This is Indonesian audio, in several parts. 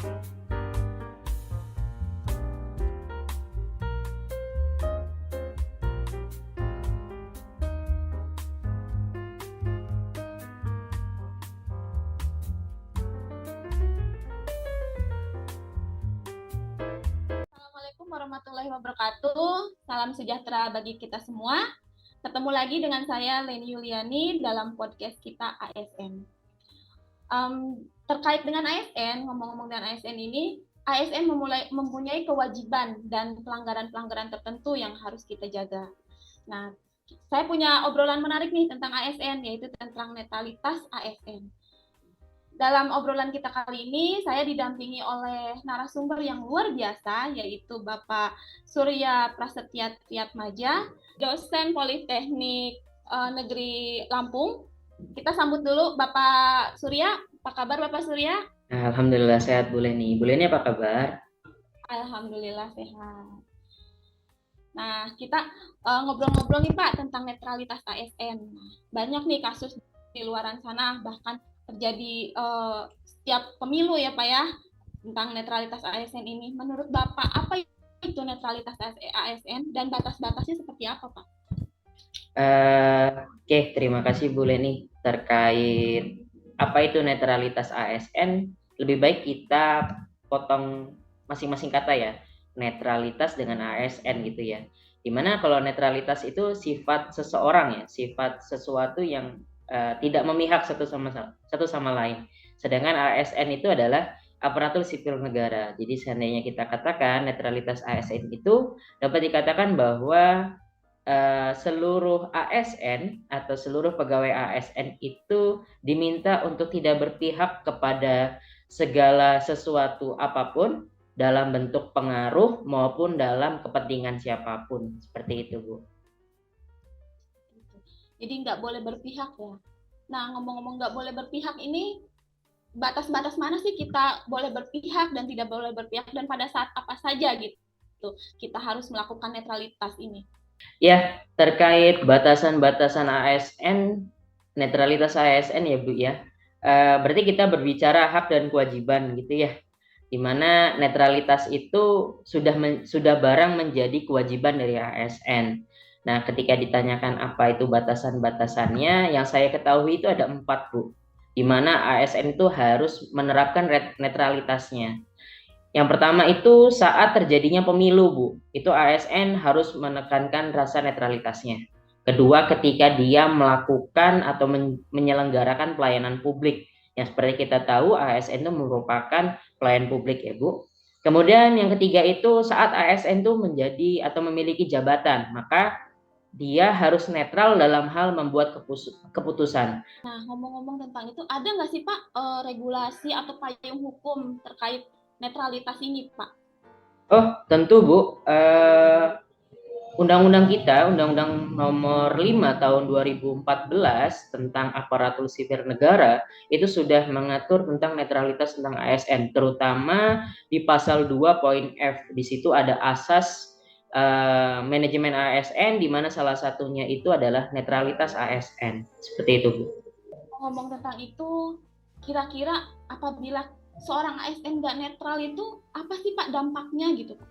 Assalamualaikum warahmatullahi wabarakatuh. Salam sejahtera bagi kita semua. Ketemu lagi dengan saya Leni Yuliani dalam podcast kita ASN. Terkait dengan ASN, ngomong-ngomong dengan ASN ini, ASN mempunyai kewajiban dan pelanggaran-pelanggaran tertentu yang harus kita jaga. Nah, saya punya obrolan menarik nih tentang ASN, yaitu tentang netralitas ASN. Dalam obrolan kita kali ini, saya didampingi oleh narasumber yang luar biasa, yaitu Bapak Surya Prasetya Triatmaja, dosen Politeknik Negeri Lampung. Kita sambut dulu Bapak Surya. Apa kabar Bapak Surya? Alhamdulillah sehat Bu Leni. Bu Leni apa kabar? Alhamdulillah sehat. Nah, kita ngobrol-ngobrol nih Pak tentang netralitas ASN. Banyak nih kasus di luaran sana, bahkan terjadi setiap pemilu ya Pak ya, tentang netralitas ASN ini. Menurut Bapak, apa itu netralitas ASN dan batas-batasnya seperti apa Pak? Oke, terima kasih Bu Leni. Terkait apa itu netralitas ASN, lebih baik kita potong masing-masing kata ya. Netralitas dengan ASN gitu ya. Dimana kalau netralitas itu sifat seseorang ya, sifat sesuatu yang tidak memihak satu sama lain. Sedangkan ASN itu adalah aparatur sipil negara. Jadi seandainya kita katakan netralitas ASN itu dapat dikatakan bahwa seluruh ASN atau seluruh pegawai ASN itu diminta untuk tidak berpihak kepada segala sesuatu apapun dalam bentuk pengaruh maupun dalam kepentingan siapapun. Seperti itu, Bu. Jadi nggak boleh berpihak ya. Nah, ngomong-ngomong nggak boleh berpihak ini, batas-batas mana sih kita boleh berpihak dan tidak boleh berpihak, dan pada saat apa saja gitu kita harus melakukan netralitas ini? Ya, terkait batasan-batasan ASN, netralitas ASN ya Bu ya. Berarti kita berbicara hak dan kewajiban gitu ya. Di mana netralitas itu sudah barang menjadi kewajiban dari ASN. Nah, ketika ditanyakan apa itu batasan-batasannya, yang saya ketahui itu ada 4 Bu. Di mana ASN itu harus menerapkan netralitasnya. Yang pertama itu saat terjadinya pemilu, Bu. Itu ASN harus menekankan rasa netralitasnya. Kedua, ketika dia melakukan atau menyelenggarakan pelayanan publik. Yang seperti kita tahu ASN itu merupakan pelayan publik ya, Bu. Kemudian yang ketiga itu saat ASN itu menjadi atau memiliki jabatan, maka dia harus netral dalam hal membuat keputusan. Nah, ngomong-ngomong tentang itu, ada nggak sih Pak regulasi atau payung hukum terkait netralitas ini Pak? Oh, tentu Bu. Undang-undang kita, Undang-Undang Nomor 5 Tahun 2014 tentang aparatur sipil negara itu sudah mengatur tentang netralitas tentang ASN, terutama di pasal 2 poin F. Di situ ada asas manajemen ASN, di mana salah satunya itu adalah netralitas ASN. Seperti itu, Bu. Ngomong tentang itu, kira-kira apabila seorang ASN nggak netral itu apa sih Pak dampaknya gitu Pak?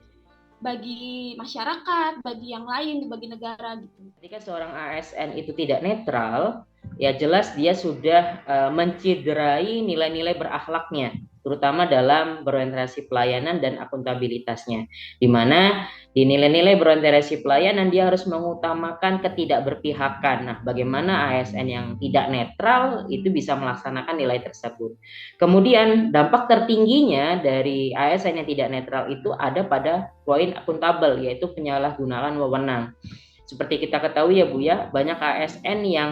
Bagi masyarakat, bagi yang lain, bagi negara gitu. Ketika seorang ASN itu tidak netral, ya jelas dia sudah menciderai nilai-nilai berakhlaknya, terutama dalam berorientasi pelayanan dan akuntabilitasnya. Di mana di nilai-nilai berorientasi pelayanan dia harus mengutamakan ketidakberpihakan. Nah, bagaimana ASN yang tidak netral itu bisa melaksanakan nilai tersebut. Kemudian dampak tertingginya dari ASN yang tidak netral itu ada pada poin akuntabel, yaitu penyalahgunaan wewenang. Seperti kita ketahui ya Bu ya, banyak ASN yang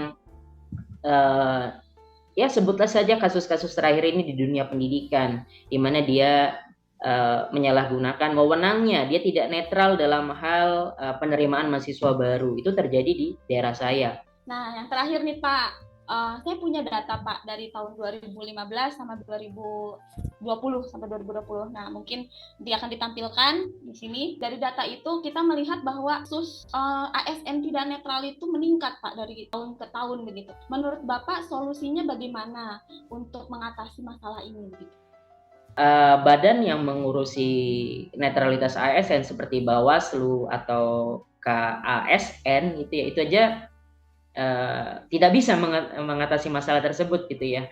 ya sebutlah saja kasus-kasus terakhir ini di dunia pendidikan, di mana dia menyalahgunakan wewenangnya, dia tidak netral dalam hal penerimaan mahasiswa baru. Itu terjadi di daerah saya. Nah, yang terakhir nih Pak, saya punya data Pak dari tahun 2015 sama 2020 sampai 2020. Nah, mungkin dia akan ditampilkan di sini. Dari data itu kita melihat bahwa kasus ASN tidak netral itu meningkat Pak dari tahun ke tahun begitu. Menurut Bapak solusinya bagaimana untuk mengatasi masalah ini begitu? badan yang mengurusi netralitas ASN seperti Bawaslu atau KASN gitu ya, itu aja tidak bisa mengatasi masalah tersebut gitu ya.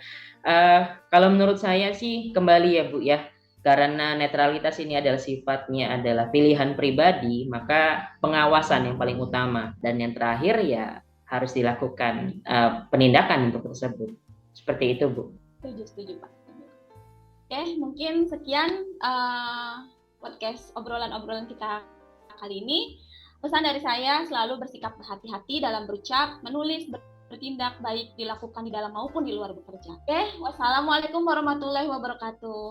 Kalau menurut saya sih kembali ya Bu ya, karena netralitas ini adalah sifatnya adalah pilihan pribadi, maka pengawasan yang paling utama, dan yang terakhir ya harus dilakukan penindakan untuk tersebut. Seperti itu Bu. Setuju Pak. Oke, mungkin sekian podcast obrolan-obrolan kita kali ini. Pesan dari saya, selalu bersikap berhati-hati dalam berucap, menulis, bertindak, baik dilakukan di dalam maupun di luar bekerja. Oke, wassalamualaikum warahmatullahi wabarakatuh.